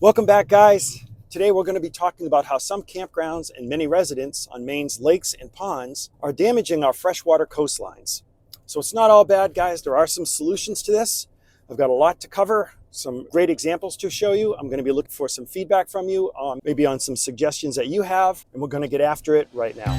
Welcome back, guys. Today we're going to be talking about how some campgrounds and many residents on Maine's lakes and ponds are damaging our freshwater coastlines. So it's not all bad, guys. There are some solutions to this. I've got a lot to cover, some great examples to show you. I'm going to be looking for some feedback from you, maybe on some suggestions that you have, and we're going to get after it right now.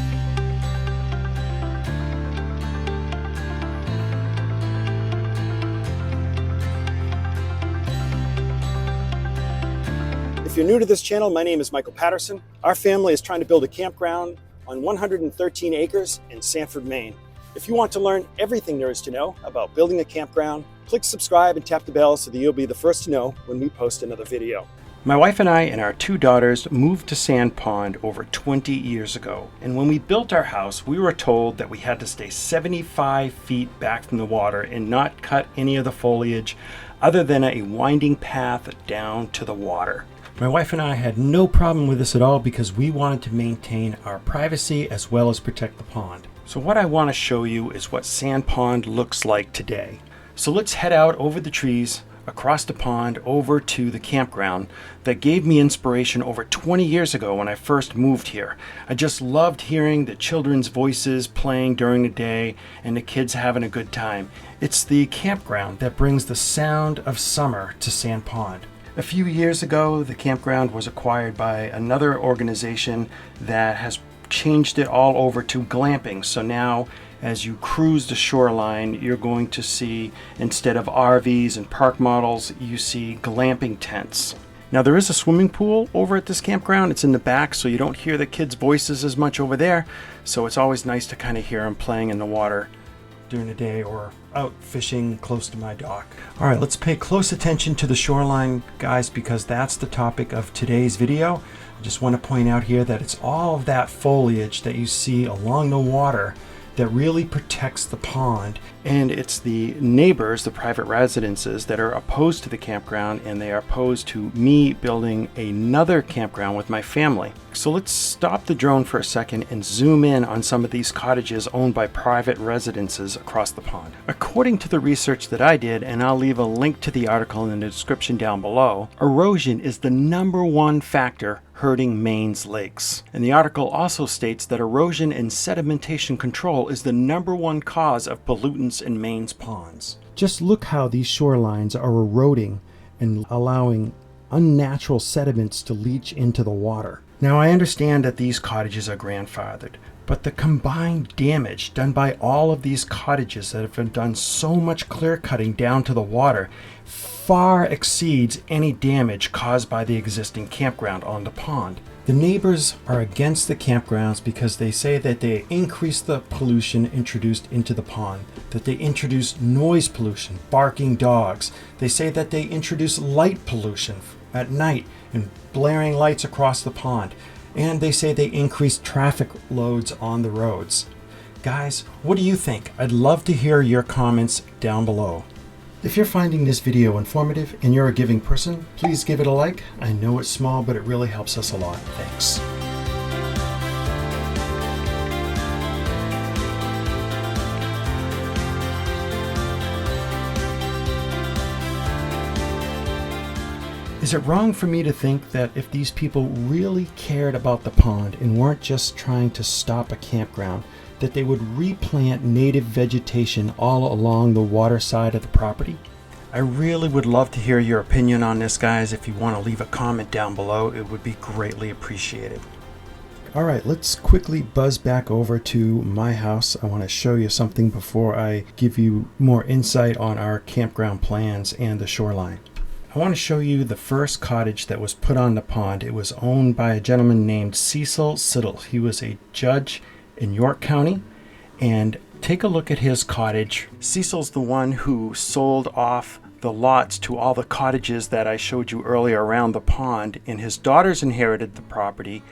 If you're new to this channel, my name is Michael Patterson. Our family is trying to build a campground on 113 acres in Sanford, Maine. If you want to learn everything there is to know about building a campground, click subscribe and tap the bell so that you'll be the first to know when we post another video. My wife and I and our two daughters moved to Sand Pond over 20 years ago. And when we built our house, we were told that we had to stay 75 feet back from the water and not cut any of the foliage other than a winding path down to the water. My wife and I had no problem with this at all because we wanted to maintain our privacy as well as protect the pond. So what I want to show you is what Sand Pond looks like today. So let's head out over the trees, across the pond, over to the campground that gave me inspiration over 20 years ago when I first moved here. I just loved hearing the children's voices playing during the day and the kids having a good time. It's the campground that brings the sound of summer to Sand Pond. A few years ago, the campground was acquired by another organization that has changed it all over to glamping. So now, as you cruise the shoreline, you're going to see, instead of RVs and park models, you see glamping tents. Now, there is a swimming pool over at this campground. It's in the back, so you don't hear the kids' voices as much over there. So it's always nice to kind of hear them playing in the water during the day or out fishing close to my dock. All right, let's pay close attention to the shoreline, guys, because that's the topic of today's video. I just want to point out here that it's all of that foliage that you see along the water that really protects the pond. And it's the neighbors, the private residences, that are opposed to the campground, and they are opposed to me building another campground with my family. So let's stop the drone for a second and zoom in on some of these cottages owned by private residences across the pond. According to the research that I did, and I'll leave a link to the article in the description down below, erosion is the #1 factor hurting Maine's lakes. And the article also states that erosion and sedimentation control is the #1 cause of pollutants in Maine's ponds. Just look how these shorelines are eroding and allowing unnatural sediments to leach into the water. Now, I understand that these cottages are grandfathered, but the combined damage done by all of these cottages that have done so much clear cutting down to the water far exceeds any damage caused by the existing campground on the pond. The neighbors are against the campgrounds because they say that they increase the pollution introduced into the pond, that they introduce noise pollution, barking dogs. They say that they introduce light pollution at night and blaring lights across the pond. And they say they increase traffic loads on the roads. Guys, what do you think? I'd love to hear your comments down below. If you're finding this video informative and you're a giving person, please give it a like. I know it's small, but it really helps us a lot. Thanks. Is it wrong for me to think that if these people really cared about the pond and weren't just trying to stop a campground, that they would replant native vegetation all along the water side of the property? I really would love to hear your opinion on this, guys. If you want to leave a comment down below, it would be greatly appreciated. All right, let's quickly buzz back over to my house. I want to show you something before I give you more insight on our campground plans and the shoreline. I want to show you the first cottage that was put on the pond. It was owned by a gentleman named Cecil Siddle. He was a judge in York County, and take a look at his cottage. Cecil's the one who sold off the lots to all the cottages that I showed you earlier around the pond, and his daughters inherited the property.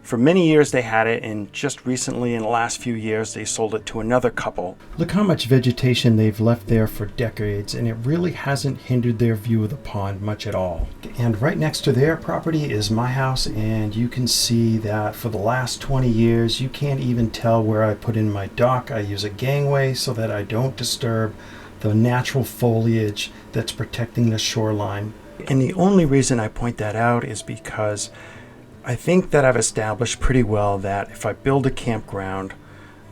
For many years they had it, and just recently in the last few years they sold it to another couple. Look how much vegetation they've left there for decades, and it really hasn't hindered their view of the pond much at all. And right next to their property is my house, and you can see that for the last 20 years you can't even tell where I put in my dock. I use a gangway so that I don't disturb the natural foliage that's protecting the shoreline And the only reason I point that out is because I think that I've established pretty well that if I build a campground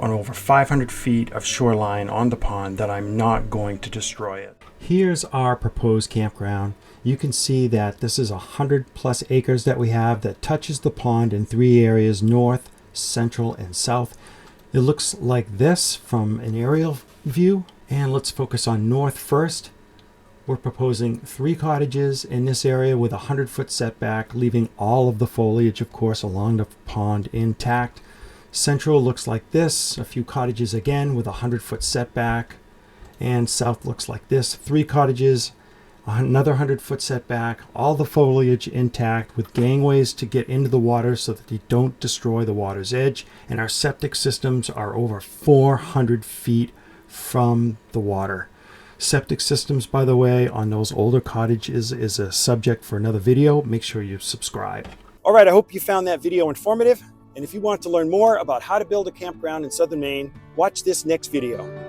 on over 500 feet of shoreline on the pond, that I'm not going to destroy it. Here's our proposed campground. You can see that this is 100+ acres that we have that touches the pond in 3 areas: north, central, and south. It looks like this from an aerial view. And let's focus on north first. We're proposing 3 cottages in this area with a 100-foot setback, leaving all of the foliage, of course, along the pond intact. Central looks like this, a few cottages again with a 100-foot setback. And south looks like this, 3 cottages, another 100-foot setback, all the foliage intact with gangways to get into the water so that they don't destroy the water's edge. And our septic systems are over 400 feet from the water. Septic systems, by the way, on those older cottages is a subject for another video. Make sure you subscribe. All right, I hope you found that video informative. And if you want to learn more about how to build a campground in southern Maine, watch this next video.